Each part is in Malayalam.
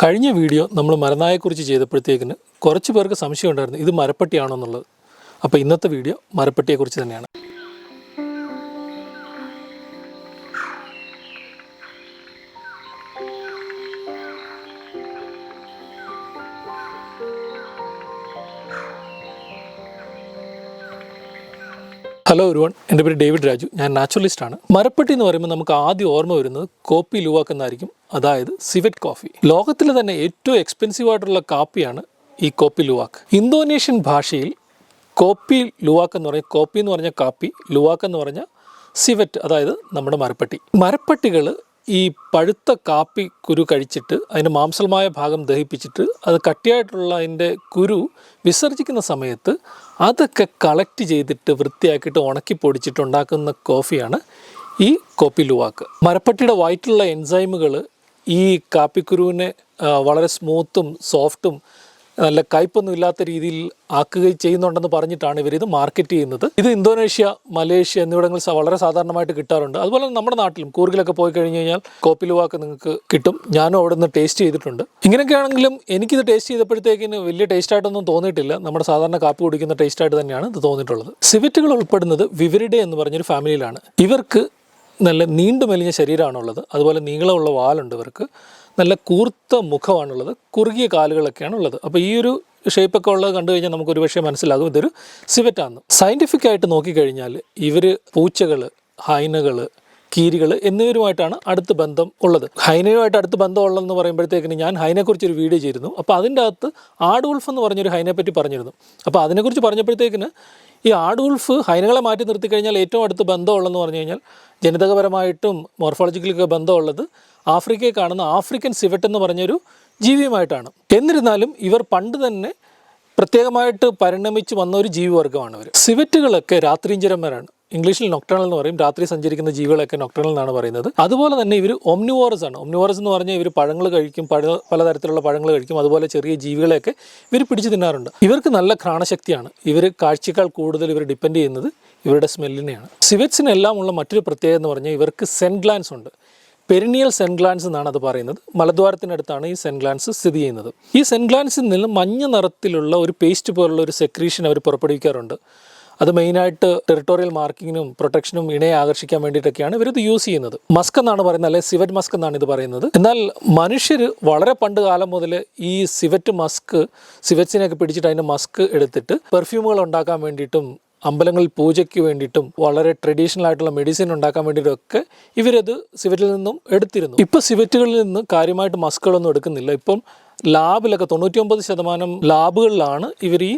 കഴിഞ്ഞ വീഡിയോ നമ്മൾ മരനായെക്കുറിച്ച് ചെയ്തപ്പോഴത്തേക്കിന് കുറച്ച് പേർക്ക് സംശയം ഉണ്ടായിരുന്നു ഇത് മരപ്പട്ടിയാണോ എന്നുള്ളത്. അപ്പോൾ ഇന്നത്തെ വീഡിയോ മരപ്പട്ടിയെക്കുറിച്ച് തന്നെയാണ്. ഹലോ എവരിവൺ, എൻ്റെ പേര് ഡേവിഡ് രാജു. ഞാൻ നാച്ചുറലിസ്റ്റാണ്. മരപ്പട്ടി എന്ന് പറയുമ്പോൾ നമുക്ക് ആദ്യം ഓർമ്മ വരുന്നത് കോപ്പി ലുവാക്ക് എന്നായിരിക്കും, അതായത് സിവറ്റ് കോഫി. ലോകത്തിലെ തന്നെ ഏറ്റവും എക്സ്പെൻസീവ് ആയിട്ടുള്ള കാപ്പിയാണ് ഈ കോപ്പി ലുവാക്ക്. ഇന്തോനേഷ്യൻ ഭാഷയിൽ കോപ്പി ലുവാക്ക് എന്ന് പറഞ്ഞാൽ കോപ്പി എന്ന് പറഞ്ഞാൽ കാപ്പി, ലുവാക്ക് എന്ന് പറഞ്ഞാൽ സിവറ്റ്, അതായത് നമ്മുടെ മരപ്പട്ടി. മരപ്പട്ടികൾ ഈ പഴുത്ത കാപ്പി കുരു കഴിച്ചിട്ട് അതിൻ്റെ മാംസളമായ ഭാഗം ദഹിപ്പിച്ചിട്ട് അത് കട്ടിയായിട്ടുള്ള അതിൻ്റെ കുരു വിസർജിക്കുന്ന സമയത്ത് അതൊക്കെ കളക്ട് ചെയ്തിട്ട് വൃത്തിയാക്കിയിട്ട് ഉണക്കി പൊടിച്ചിട്ട് ഉണ്ടാക്കുന്ന കോഫിയാണ് ഈ കോപ്പി ലുവാക്ക്. മരപ്പട്ടിയുടെ വയറ്റിലുള്ള എൻസൈമുകൾ ഈ കാപ്പിക്കുരുവിനെ വളരെ സ്മൂത്തും സോഫ്റ്റും നല്ല കയ്പൊന്നും ഇല്ലാത്ത രീതിയിൽ ആക്കുകയും ചെയ്യുന്നുണ്ടെന്ന് പറഞ്ഞിട്ടാണ് ഇവരിത് മാർക്കറ്റ് ചെയ്യുന്നത്. ഇത് ഇന്തോനേഷ്യ, മലേഷ്യ എന്നിവിടങ്ങളിൽ വളരെ സാധാരണമായിട്ട് കിട്ടാറുണ്ട്. അതുപോലെ നമ്മുടെ നാട്ടിലും കൂർഗിലൊക്കെ പോയി കഴിഞ്ഞ് കഴിഞ്ഞാൽ കോപ്പി ലുവാക്ക് നിങ്ങൾക്ക് കിട്ടും. ഞാനും അവിടെ നിന്ന് ടേസ്റ്റ് ചെയ്തിട്ടുണ്ട്. ഇങ്ങനെയൊക്കെ ആണെങ്കിലും എനിക്കിത് ടേസ്റ്റ് ചെയ്തപ്പോഴത്തേക്കിന് വലിയ ടേസ്റ്റായിട്ടൊന്നും തോന്നിയിട്ടില്ല. നമ്മുടെ സാധാരണ കാപ്പി കുടിക്കുന്ന ടേസ്റ്റായിട്ട് തന്നെയാണ് ഇത് തോന്നിയിട്ടുള്ളത്. സിവറ്റുകൾ ഉൾപ്പെടുന്നത് വിവരിഡേ എന്ന് പറഞ്ഞൊരു ഫാമിലിയിലാണ്. ഇവർക്ക് നല്ല നീണ്ടു മെലിഞ്ഞ ശരീരമാണുള്ളത്. അതുപോലെ നീളമുള്ള വാലുണ്ട്. ഇവർക്ക് നല്ല കൂർത്ത മുഖമാണുള്ളത്, കുറുകിയ കാലുകളൊക്കെയാണ് ഉള്ളത്. അപ്പോൾ ഈ ഒരു ഷേപ്പൊക്കെ ഉള്ളത് കണ്ടു കഴിഞ്ഞാൽ നമുക്ക് ഒരുപക്ഷെ മനസ്സിലാകും ഇതൊരു സിവറ്റാണെന്ന്. സയൻറ്റിഫിക് ആയിട്ട് നോക്കിക്കഴിഞ്ഞാൽ ഇവർ പൂച്ചകൾ, ഹൈനകൾ, കീരികൾ എന്നിവരുമായിട്ടാണ് അടുത്ത് ബന്ധം ഉള്ളത്. ഹൈനയുമായിട്ട് അടുത്ത് ബന്ധമുള്ളതെന്ന് പറയുമ്പോഴത്തേക്കിന് ഞാൻ ഹൈനെക്കുറിച്ചൊരു വീഡിയോ ചെയ്തിരുന്നു. അപ്പോൾ അതിൻ്റെ അകത്ത് ആഡ്വുൾഫ് എന്ന് പറഞ്ഞൊരു ഹൈനെ പറ്റി പറഞ്ഞിരുന്നു. അപ്പോൾ അതിനെക്കുറിച്ച് പറഞ്ഞപ്പോഴത്തേക്കിന് ഈ ആഡ്വുൾഫ് ഹൈനകളെ മാറ്റി നിർത്തിക്കഴിഞ്ഞാൽ ഏറ്റവും അടുത്ത് ബന്ധമുള്ളതെന്ന് പറഞ്ഞു കഴിഞ്ഞാൽ ജനിതകപരമായിട്ടും മോർഫോളജിക്കലൊക്കെ ബന്ധമുള്ളത് ആഫ്രിക്കയിൽ കാണുന്ന ആഫ്രിക്കൻ സിവറ്റ് എന്ന് പറഞ്ഞൊരു ജീവിയുമായിട്ടാണ്. എന്നിരുന്നാലും ഇവർ പണ്ട് തന്നെ പ്രത്യേകമായിട്ട് പരിണമിച്ച് വന്ന ഒരു ജീവിവർഗ്ഗമാണ് ഇവർ. സിവറ്റുകളൊക്കെ രാത്രിഞ്ചരന്മാരാണ്. ഇംഗ്ലീഷിൽ നൊക്ടേണൽ എന്ന് പറയും. രാത്രി സഞ്ചരിക്കുന്ന ജീവികളൊക്കെ നൊക്ടേണൽ എന്നാണ് പറയുന്നത്. അതുപോലെ തന്നെ ഇവർ ഒംനിവോറസ് ആണ്. ഒംനിവോറസ് എന്ന് പറഞ്ഞാൽ ഇവർ പഴങ്ങൾ കഴിക്കും, പലതരത്തിലുള്ള പഴങ്ങൾ കഴിക്കും. അതുപോലെ ചെറിയ ജീവികളെയൊക്കെ ഇവർ പിടിച്ചു തിന്നാറുണ്ട്. ഇവർക്ക് നല്ല ഘ്രാണശക്തിയാണ്. ഇവർ കാഴ്ചയേക്കാൾ കൂടുതൽ ഇവർ ഡിപ്പെൻഡ് ചെയ്യുന്നത് ഇവരുടെ സ്മെല്ലിനെയാണ്. സിവറ്റ്സിനെല്ലാം ഉള്ള മറ്റൊരു പ്രത്യേകത എന്ന് പറഞ്ഞാൽ ഇവർക്ക് സെൻറ്റ് ഗ്ലാൻസ് ഉണ്ട്. പെരിനിയൽ സെൻറ്റ് ഗ്ലാൻസ് എന്നാണ് അത് പറയുന്നത്. മലദ്വാരത്തിനടുത്താണ് ഈ സെൻറ്റ് ഗ്ലാൻസ് സ്ഥിതി ചെയ്യുന്നത്. ഈ സെൻറ്റ് ഗ്ലാൻസിൽ നിന്ന് മഞ്ഞ നിറത്തിലുള്ള ഒരു പേസ്റ്റ് പോലുള്ള ഒരു സെക്രീഷൻ അവർ പുറപ്പെടുവിക്കാറുണ്ട്. അത് മെയിനായിട്ട് ടെറിട്ടോറിയൽ മാർക്കിങ്ങിനും പ്രൊട്ടക്ഷനും ഇണയെ ആകർഷിക്കാൻ വേണ്ടിയിട്ടൊക്കെയാണ് ഇവരിത് യൂസ് ചെയ്യുന്നത്. മസ്ക് എന്നാണ് പറയുന്നത്, അല്ലെങ്കിൽ സിവറ്റ് മസ്ക് എന്നാണ് ഇത് പറയുന്നത്. എന്നാൽ മനുഷ്യർ വളരെ പണ്ട് കാലം മുതൽ ഈ സിവറ്റ്സിനെയൊക്കെ പിടിച്ചിട്ട് അതിൻ്റെ മസ്ക് എടുത്തിട്ട് പെർഫ്യൂമുകൾ ഉണ്ടാക്കാൻ വേണ്ടിയിട്ടും അമ്പലങ്ങളിൽ പൂജയ്ക്ക് വേണ്ടിയിട്ടും വളരെ ട്രഡീഷണൽ ആയിട്ടുള്ള മെഡിസിൻ ഉണ്ടാക്കാൻ വേണ്ടിയിട്ടൊക്കെ ഇവരത് സിവറ്റിൽ നിന്നും എടുത്തിരുന്നു. ഇപ്പോൾ സിവറ്റുകളിൽ നിന്ന് കാര്യമായിട്ട് മസ്കുകളൊന്നും എടുക്കുന്നില്ല. ഇപ്പം ലാബിലൊക്കെ 99% ലാബുകളിലാണ് ഇവർ ഈ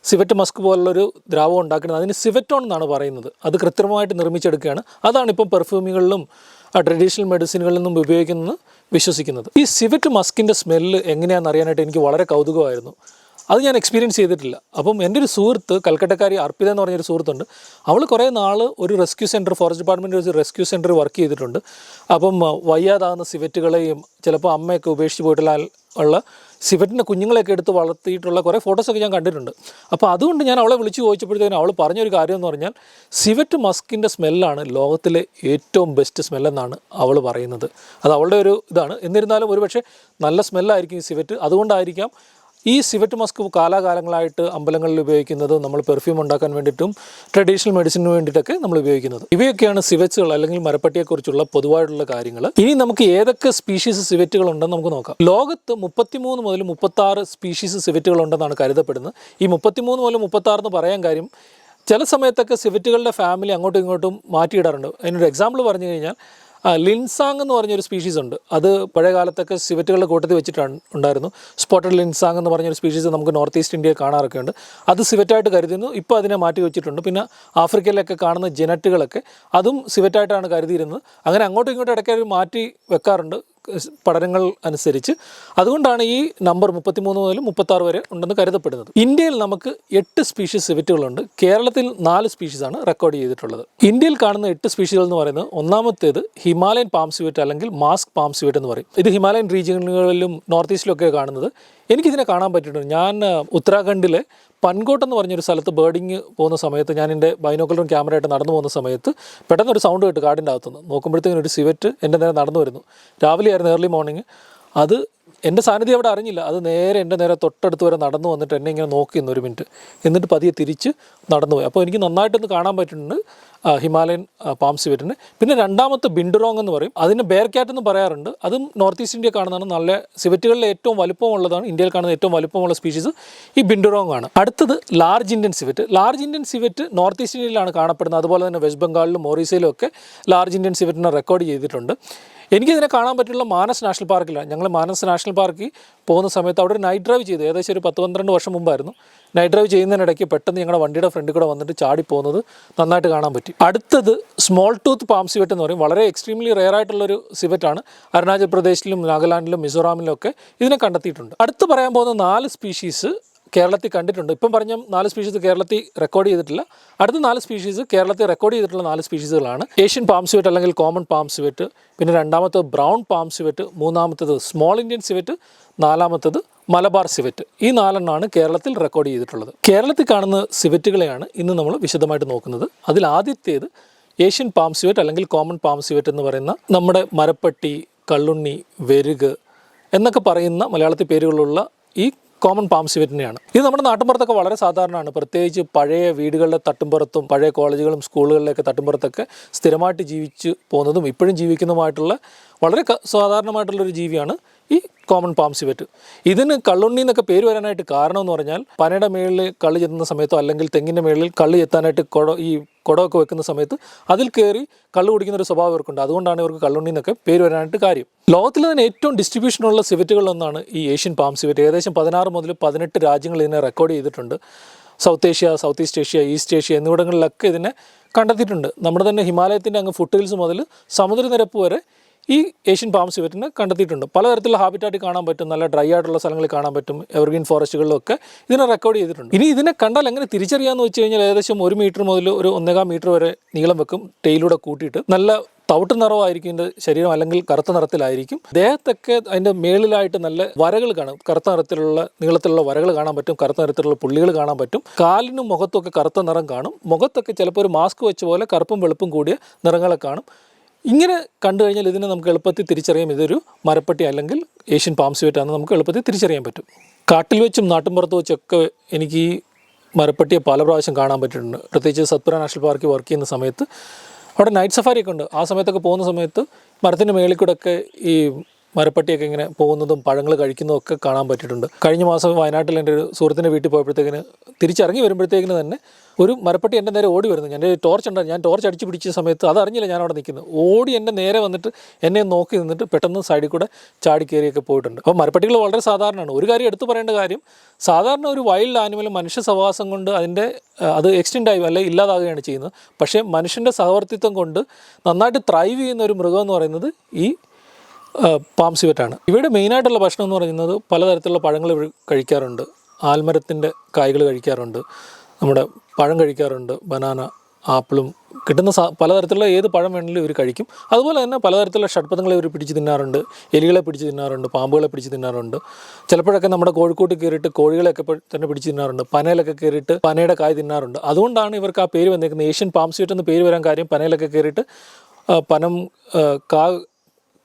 സിവറ്റ് മസ്ക് പോലുള്ളൊരു ദ്രാവകം ഉണ്ടാക്കുന്നത്. അതിന് സിവറ്റോൺ എന്നാണ് പറയുന്നത്. അത് കൃത്രിമമായിട്ട് നിർമ്മിച്ചെടുക്കുകയാണ്. അതാണ് ഇപ്പം പെർഫ്യൂമുകളിലും ട്രഡീഷണൽ മെഡിസിനുകളിൽ നിന്നും ഉപയോഗിക്കുന്നത് വിശ്വസിക്കുന്നത്. ഈ സിവറ്റ് മസ്കിൻ്റെ സ്മെല്ല് എങ്ങനെയാണെന്ന് അറിയാനായിട്ട് എനിക്ക് വളരെ കൗതുകമായിരുന്നു. അത് ഞാൻ എക്സ്പീരിയൻസ് ചെയ്തിട്ടില്ല. അപ്പം എൻ്റെ ഒരു സുഹൃത്ത്, കൽക്കട്ടക്കാരി അർപ്പിത എന്ന് പറഞ്ഞൊരു സുഹൃത്തുണ്ട്. അവൾ കുറേ നാൾ ഒരു റെസ്ക്യൂ സെൻറ്റർ, ഫോറസ്റ്റ് ഡിപ്പാർട്ട്മെൻറ്റ് ഒരു റെസ്ക്യൂ സെൻറ്റർ വർക്ക് ചെയ്തിട്ടുണ്ട്. അപ്പം വയ്യാതാകുന്ന സിവറ്റുകളെയും ചിലപ്പോൾ അമ്മയൊക്കെ ഉപേക്ഷിച്ച് പോയിട്ടുള്ള ഉള്ള സിവറ്റിൻ്റെ കുഞ്ഞുങ്ങളെയൊക്കെ എടുത്ത് വളർത്തിയിട്ടുള്ള കുറേ ഫോട്ടോസൊക്കെ ഞാൻ കണ്ടിട്ടുണ്ട്. അപ്പോൾ അതുകൊണ്ട് ഞാൻ അവളെ വിളിച്ച് ചോദിച്ചപ്പോഴത്തേക്കും അവൾ പറഞ്ഞൊരു കാര്യം എന്ന് പറഞ്ഞാൽ സിവറ്റ് മസ്കിൻ്റെ സ്മെല്ലാണ് ലോകത്തിലെ ഏറ്റവും ബെസ്റ്റ് സ്മെല്ലെന്നാണ് അവൾ പറയുന്നത്. അത് അവളുടെ ഒരു ഇതാണ്. എന്നിരുന്നാലും ഒരുപക്ഷെ നല്ല സ്മെല്ലായിരിക്കും ഈ സിവറ്റ്. അതുകൊണ്ടായിരിക്കാം ഈ സിവറ്റ് മസ്ക് കാലാകാലങ്ങളായിട്ട് അമ്പലങ്ങളിൽ ഉപയോഗിക്കുന്നത്, നമ്മൾ പെർഫ്യൂം ഉണ്ടാക്കാൻ വേണ്ടിയിട്ടും ട്രഡീഷണൽ മെഡിസിന് വേണ്ടിയിട്ടൊക്കെ നമ്മൾ ഉപയോഗിക്കുന്നത്. ഇവയൊക്കെയാണ് സിവറ്റ്സുകൾ അല്ലെങ്കിൽ മരപ്പട്ടിയെക്കുറിച്ചുള്ള പൊതുവായിട്ടുള്ള കാര്യങ്ങൾ. ഇനി നമുക്ക് ഏതൊക്കെ സ്പീഷീസ് സിവറ്റുകൾ ഉണ്ടെന്ന് നമുക്ക് നോക്കാം. ലോകത്ത് 33 മുതൽ 36 സ്പീഷീസ് സിവറ്റുകൾ ഉണ്ടെന്നാണ് കരുതപ്പെടുന്നത്. ഈ 33 മുതൽ 36 എന്ന് പറയാൻ കാര്യം ചില സമയത്തൊക്കെ സിവറ്റുകളുടെ ഫാമിലി അങ്ങോട്ടും ഇങ്ങോട്ടും മാറ്റിയിടാറുണ്ട്. അതിനൊരു എക്സാമ്പിൾ പറഞ്ഞു കഴിഞ്ഞാൽ ലിൻസാങ് എന്ന് പറഞ്ഞൊരു സ്പീഷീസ് ഉണ്ട്. അത് പഴയ കാലത്തൊക്കെ സിവറ്റുകളുടെ കൂട്ടത്തിൽ വെച്ചിട്ടാണ് ഉണ്ടായിരുന്നു. സ്പോട്ടഡ് ലിൻസാങ് എന്ന് പറഞ്ഞൊരു സ്പീഷീസ് നമുക്ക് നോർത്ത് ഈസ്റ്റ് ഇന്ത്യയിൽ കാണാറൊക്കെ ഉണ്ട്. അത് സിവറ്റായിട്ട് കരുതുന്നു. ഇപ്പോൾ അതിനെ മാറ്റി വെച്ചിട്ടുണ്ട്. പിന്നെ ആഫ്രിക്കയിലൊക്കെ കാണുന്ന ജനറ്റുകളൊക്കെ അതും സിവറ്റായിട്ടാണ് കരുതിയിരുന്നത്. അങ്ങനെ അങ്ങോട്ടും ഇങ്ങോട്ടും ഇടയ്ക്ക് മാറ്റി വെക്കാറുണ്ട് പഠനങ്ങൾ അനുസരിച്ച്. അതുകൊണ്ടാണ് ഈ നമ്പർ 33 മുതൽ 36 വരെ ഉണ്ടെന്ന് കരുതപ്പെടുന്നത്. ഇന്ത്യയിൽ നമുക്ക് 8 സ്പീഷീസ് സിവറ്റുകളുണ്ട്. കേരളത്തിൽ 4 സ്പീഷീസാണ് റെക്കോർഡ് ചെയ്തിട്ടുള്ളത്. ഇന്ത്യയിൽ കാണുന്ന 8 സ്പീഷീസുകൾ എന്ന് പറയുന്നത് ഒന്നാമത്തേത് ഹിമാലയൻ പാം സിവറ്റ് അല്ലെങ്കിൽ മാസ്ക് പാം സിവറ്റ് എന്ന് പറയും. ഇത് ഹിമാലയൻ റീജിയനുകളിലും നോർത്ത് ഈസ്റ്റിലൊക്കെ കാണുന്നത്. എനിക്കിതിനെ കാണാൻ പറ്റിയിട്ടുണ്ട്. ഞാൻ ഉത്തരാഖണ്ഡിലെ പൻകോട്ട് എന്ന് പറഞ്ഞൊരു സ്ഥലത്ത് ബേർഡിങ് പോകുന്ന സമയത്ത് ഞാൻ എൻ്റെ ബൈനോക്കുലറും ക്യാമറയായിട്ട് നടന്നു പോകുന്ന സമയത്ത് പെട്ടെന്നൊരു സൗണ്ട് കേട്ട് കാടിൻ്റെ അകത്തുനിന്ന് നോക്കുമ്പോഴത്തേക്കും ഒരു സിവറ്റ് എൻ്റെ നേരെ നടന്നു വരുന്നു. രാവിലെ ആയിരുന്നു, ഏർലി മോർണിംഗ്. അത് എൻ്റെ സാന്നിധ്യം അവിടെ അറിഞ്ഞില്ല. അത് എൻ്റെ നേരെ തൊട്ടടുത്ത് വരെ നടന്നു വന്നിട്ട് എന്നെ ഇങ്ങനെ നോക്കി നിന്ന് 1 മിനിറ്റ്, എന്നിട്ട് പതിയെ തിരിച്ച് നടന്നുപോയി. അപ്പോൾ എനിക്ക് നന്നായിട്ടൊന്ന് കാണാൻ പറ്റുന്നുണ്ട് ഹിമാലയൻ പാം സിവറ്റിന്. പിന്നെ രണ്ടാമത്തെ ബിൻഡുറോങ് എന്ന് പറയും, അതിന് ബെയർ ക്യാറ്റ് എന്ന് പറയാറുണ്ട്. അതും നോർത്ത് ഈസ്റ്റ് ഇന്ത്യ കാണുന്നതാണ്. നല്ല സിവറ്റുകളിലെ ഏറ്റവും വലുപ്പമുള്ളതാണ്, ഇന്ത്യയിൽ കാണുന്ന ഏറ്റവും വലുപ്പമുള്ള സ്പീഷീസ് ഈ ബിൻഡുറോങ് ആണ്. അടുത്തത് large Indian civet. Large Indian civet north east ഇന്ത്യയിലാണ് കാണപ്പെടുന്നത്. അതുപോലെ തന്നെ വെസ്റ്റ് ബംഗാളിലും ഒറീസയിലും ഒക്കെ ലാർജ് ഇന്ത്യൻ സിവറ്റിനെ റെക്കോർഡ് ചെയ്തിട്ടുണ്ട്. എനിക്കിതിനെ കാണാൻ പറ്റുള്ള മാനസ് നാഷണൽ പാർക്കിലാണ്. ഞങ്ങൾ മാനസ് നാഷണൽ പാർക്കിൽ പോകുന്ന സമയത്ത് അവിടെ ഒരു നൈറ്റ് ഡ്രൈവ് ചെയ്തു. ഏകദേശം ഒരു 10-12 വർഷം മുമ്പായിരുന്നു. നൈറ്റ് ഡ്രൈവ് ചെയ്യുന്നതിനിടയ്ക്ക് പെട്ടെന്ന് ഞങ്ങളുടെ വണ്ടിയുടെ ഫ്രണ്ടിൽ കൂടെ വന്നിട്ട് ചാടി പോകുന്നത് നന്നായിട്ട് കാണാൻ പറ്റി. അടുത്തത് സ്മോൾ ടൂത്ത് പാം സിവറ്റ് എന്ന് പറയും. വളരെ എക്സ്ട്രീംലി റെയർ ആയിട്ടുള്ളൊരു സിവറ്റാണ്. അരുണാചൽ പ്രദേശിലും നാഗാലാൻഡിലും മിസോറാമിലും ഒക്കെ ഇതിനെ കണ്ടെത്തിയിട്ടുണ്ട്. അടുത്ത് പറയാൻ പോകുന്ന 4 സ്പീഷീസ് കേരളത്തിൽ കണ്ടിട്ടുണ്ട്. ഇപ്പം പറഞ്ഞ 4 സ്പീഷീസ് കേരളത്തിൽ റെക്കോർഡ് ചെയ്തിട്ടില്ല. അടുത്ത 4 സ്പീഷീസ് കേരളത്തിൽ റെക്കോർഡ് ചെയ്തിട്ടുള്ള 4 സ്പീഷീസുകളാണ്. ഏഷ്യൻ പാം സിവറ്റ് അല്ലെങ്കിൽ കോമൺ പാം സിവറ്റ്, പിന്നെ രണ്ടാമത്തത് ബ്രൗൺ പാം സിവറ്റ്, മൂന്നാമത്തത് സ്മോൾ ഇന്ത്യൻ സിവറ്റ്, നാലാമത്തത് മലബാർ സിവറ്റ്. ഈ 4 കേരളത്തിൽ റെക്കോർഡ് ചെയ്തിട്ടുള്ളത്. കേരളത്തിൽ കാണുന്ന സിവറ്റുകളെയാണ് ഇന്ന് നമ്മൾ വിശദമായിട്ട് നോക്കുന്നത്. അതിൽ ആദ്യത്തേത് ഏഷ്യൻ പാം സിവറ്റ് അല്ലെങ്കിൽ കോമൺ പാം സിവറ്റ് എന്ന് പറയുന്ന നമ്മുടെ മരപ്പട്ടി, കള്ളുണ്ണി, വെരുക് എന്നൊക്കെ പറയുന്ന മലയാളത്തിൽ പേരുകളുള്ള ഈ കോമൺ പാം സിവറ്റിനെയാണ്. ഇത് നമ്മുടെ നാട്ടിൻപുറത്തൊക്കെ വളരെ സാധാരണമാണ്. പ്രത്യേകിച്ച് പഴയ വീടുകളുടെ തട്ടുംപുറത്തും പഴയ കോളേജുകളും സ്കൂളുകളിലൊക്കെ തട്ടുംപുറത്തൊക്കെ സ്ഥിരമായിട്ട് ജീവിച്ച് പോകുന്നതും ഇപ്പോഴും ജീവിക്കുന്നതുമായിട്ടുള്ള വളരെ സാധാരണമായിട്ടുള്ളൊരു ജീവിയാണ് ഈ കോമൺ പാം സിവറ്റ്. ഇതിന് കള്ളുണ്ണി എന്നൊക്കെ പേര് വരാനായിട്ട് കാരണം എന്ന് പറഞ്ഞാൽ പനയുടെ മേളിൽ കള്ള് ചെത്തുന്ന സമയത്തോ അല്ലെങ്കിൽ തെങ്ങിൻ്റെ മേളിൽ കള്ള് ചെത്താനായിട്ട് കുടമൊക്കെ വെക്കുന്ന സമയത്ത് അതിൽ കയറി കള്ള് കുടിക്കുന്ന ഒരു സ്വഭാവം ഇവർക്കുണ്ട്. അതുകൊണ്ടാണ് ഇവർക്ക് കള്ളുണ്ണി എന്നൊക്കെ പേര് വരാനായിട്ട് കാര്യം. ലോകത്തിലെ തന്നെ ഏറ്റവും ഡിസ്ട്രിബ്യൂഷനുള്ള സിവറ്റുകളിലൊന്നാണ് ഈ ഏഷ്യൻ പാം സിവറ്റ്. ഏകദേശം 16 മുതൽ 18 രാജ്യങ്ങൾ ഇതിനെ റെക്കോർഡ് ചെയ്തിട്ടുണ്ട്. South Asia, south east Asia, east Asia എന്നിവിടങ്ങളിലൊക്കെ ഇതിനെ കണ്ടെത്തിയിട്ടുണ്ട്. നമ്മുടെ തന്നെ ഹിമാലയത്തിൻ്റെ അങ്ങ് ഫുട് ഹിൽസ് മുതൽ സമുദ്രനിരപ്പ് വരെ ഈ ഏഷ്യൻ പാം സിവറ്റിനെ കണ്ടെത്തിയിട്ടുണ്ട്. പലതരത്തിലുള്ള ഹാബിറ്റാറ്റിൽ കാണാൻ പറ്റും, നല്ല ഡ്രൈ ആയിട്ടുള്ള സ്ഥലങ്ങളിൽ കാണാൻ പറ്റും, എവർഗ്രീൻ ഫോറസ്റ്റുകളിലൊക്കെ ഇതിനെ റെക്കോർഡ് ചെയ്തിട്ടുണ്ട്. ഇനി ഇതിനെ കണ്ടാൽ എങ്ങനെ തിരിച്ചറിയാമെന്ന് വെച്ച് കഴിഞ്ഞാൽ ഏകദേശം 1 മീറ്റർ മുതൽ ഒരു 1.25 മീറ്റർ വരെ നീളം വെക്കും. ടെയിലൂടെ കൂട്ടിയിട്ട് നല്ല തവിട്ട് നിറമായിരിക്കും ഇതിൻ്റെ ശരീരം, അല്ലെങ്കിൽ കറുത്ത നിറത്തിലായിരിക്കും. ദേഹത്തൊക്കെ അതിൻ്റെ മേളിലായിട്ട് നല്ല വരകൾ കാണും. കറുത്ത നിറത്തിലുള്ള നീളത്തിലുള്ള വരകൾ കാണാൻ പറ്റും, കറുത്ത നിറത്തിലുള്ള പുള്ളികൾ കാണാൻ പറ്റും. കാലിനും മുഖത്തൊക്കെ കറുത്ത നിറം കാണും. മുഖത്തൊക്കെ ചിലപ്പോൾ ഒരു മാസ്ക് വെച്ച പോലെ കറുപ്പും വെളുപ്പും കൂടിയ നിറങ്ങളെ കാണും. ഇങ്ങനെ കണ്ടു കഴിഞ്ഞാൽ ഇതിനെ നമുക്ക് എളുപ്പത്തിൽ തിരിച്ചറിയാം ഇതൊരു മരപ്പട്ടി അല്ലെങ്കിൽ ഏഷ്യൻ പാം സിവറ്റാണെന്ന് നമുക്ക് എളുപ്പത്തിൽ തിരിച്ചറിയാൻ പറ്റും. കാട്ടിൽ വെച്ചും നാട്ടിൻപുറത്ത് വെച്ചൊക്കെ എനിക്ക് ഈ മരപ്പട്ടിയെ പല പ്രാവശ്യം കാണാൻ പറ്റിയിട്ടുണ്ട്. പ്രത്യേകിച്ച് സത്പുര നാഷണൽ പാർക്കിൽ വർക്ക് ചെയ്യുന്ന സമയത്ത് അവിടെ നൈറ്റ് സഫാരിയൊക്കെ ഉണ്ട്. ആ സമയത്തൊക്കെ പോകുന്ന സമയത്ത് മരത്തിൻ്റെ മേളിൽ കൂടെ ഒക്കെ ഈ മരപ്പട്ടിയൊക്കെ ഇങ്ങനെ പോകുന്നതും പഴങ്ങൾ കഴിക്കുന്നതും ഒക്കെ കാണാൻ പറ്റിയിട്ടുണ്ട്. കഴിഞ്ഞ മാസം വയനാട്ടിൽ എൻ്റെ ഒരു സുഹൃത്തിൻ്റെ വീട്ടിൽ പോയപ്പോഴത്തേക്കിന് തിരിച്ചിറങ്ങി വരുമ്പോഴത്തേക്കിന് തന്നെ ഒരു മരപ്പട്ടി എൻ്റെ നേരെ ഓടി വരുന്നു. എൻ്റെ ടോർച്ച് ഉണ്ടായിരുന്നു. ഞാൻ ടോർച്ച് അടിച്ച് പിടിച്ച സമയത്ത് അതറിഞ്ഞില്ല ഞാൻ അവിടെ നിൽക്കുന്നത്. ഓടി എൻ്റെ നേരെ വന്നിട്ട് എന്നെ നോക്കി നിന്നിട്ട് പെട്ടെന്ന് സൈഡിൽ കൂടെ ചാടി കയറിയൊക്കെ പോയിട്ടുണ്ട്. അപ്പോൾ മരപ്പട്ടികൾ വളരെ സാധാരണമാണ്. ഒരു കാര്യം എടുത്തു പറയേണ്ട കാര്യം, സാധാരണ ഒരു വൈൽഡ് ആനിമൽ മനുഷ്യ സഹവാസം കൊണ്ട് അത് എക്സ്റ്റെൻഡ് ആയി അല്ലെങ്കിൽ ഇല്ലാതാകുകയാണ് ചെയ്യുന്നത്. പക്ഷേ മനുഷ്യൻ്റെ സഹവർത്തിത്വം കൊണ്ട് നന്നായിട്ട് ത്രൈവ് ചെയ്യുന്ന ഒരു മൃഗം എന്ന് പറയുന്നത് ഈ പാം സിവറ്റാണ്. ഇവയുടെ മെയിനായിട്ടുള്ള ഭക്ഷണം എന്ന് പറയുന്നത് പലതരത്തിലുള്ള പഴങ്ങൾ ഇവർ കഴിക്കാറുണ്ട്. ആൽമരത്തിൻ്റെ കായ്കൾ കഴിക്കാറുണ്ട്, നമ്മുടെ പഴം കഴിക്കാറുണ്ട്, ബനാന, ആപ്പിളും കിട്ടുന്ന പലതരത്തിലുള്ള ഏത് പഴം വേണമെങ്കിലും ഇവർ കഴിക്കും. അതുപോലെ തന്നെ പലതരത്തിലുള്ള ഷഡ്പഥങ്ങളെ ഇവർ പിടിച്ച് തിന്നാറുണ്ട്. എലികളെ പിടിച്ച് തിന്നാറുണ്ട്, പാമ്പുകളെ പിടിച്ച് തിന്നാറുണ്ട്. ചിലപ്പോഴൊക്കെ നമ്മുടെ കോഴിക്കോട്ട് കയറിയിട്ട് കോഴികളെയൊക്കെ തന്നെ പിടിച്ച് തിന്നാറുണ്ട്. പനയിലൊക്കെ കയറിയിട്ട് പനയുടെ കായ് തിന്നാറുണ്ട്. അതുകൊണ്ടാണ് ഇവർക്ക് ആ പേര് വന്നേക്കുന്നത്. ഏഷ്യൻ പാം സിവറ്റ് എന്ന് പേര് വരാൻ കാര്യം പനയിലൊക്കെ കയറിയിട്ട് പനം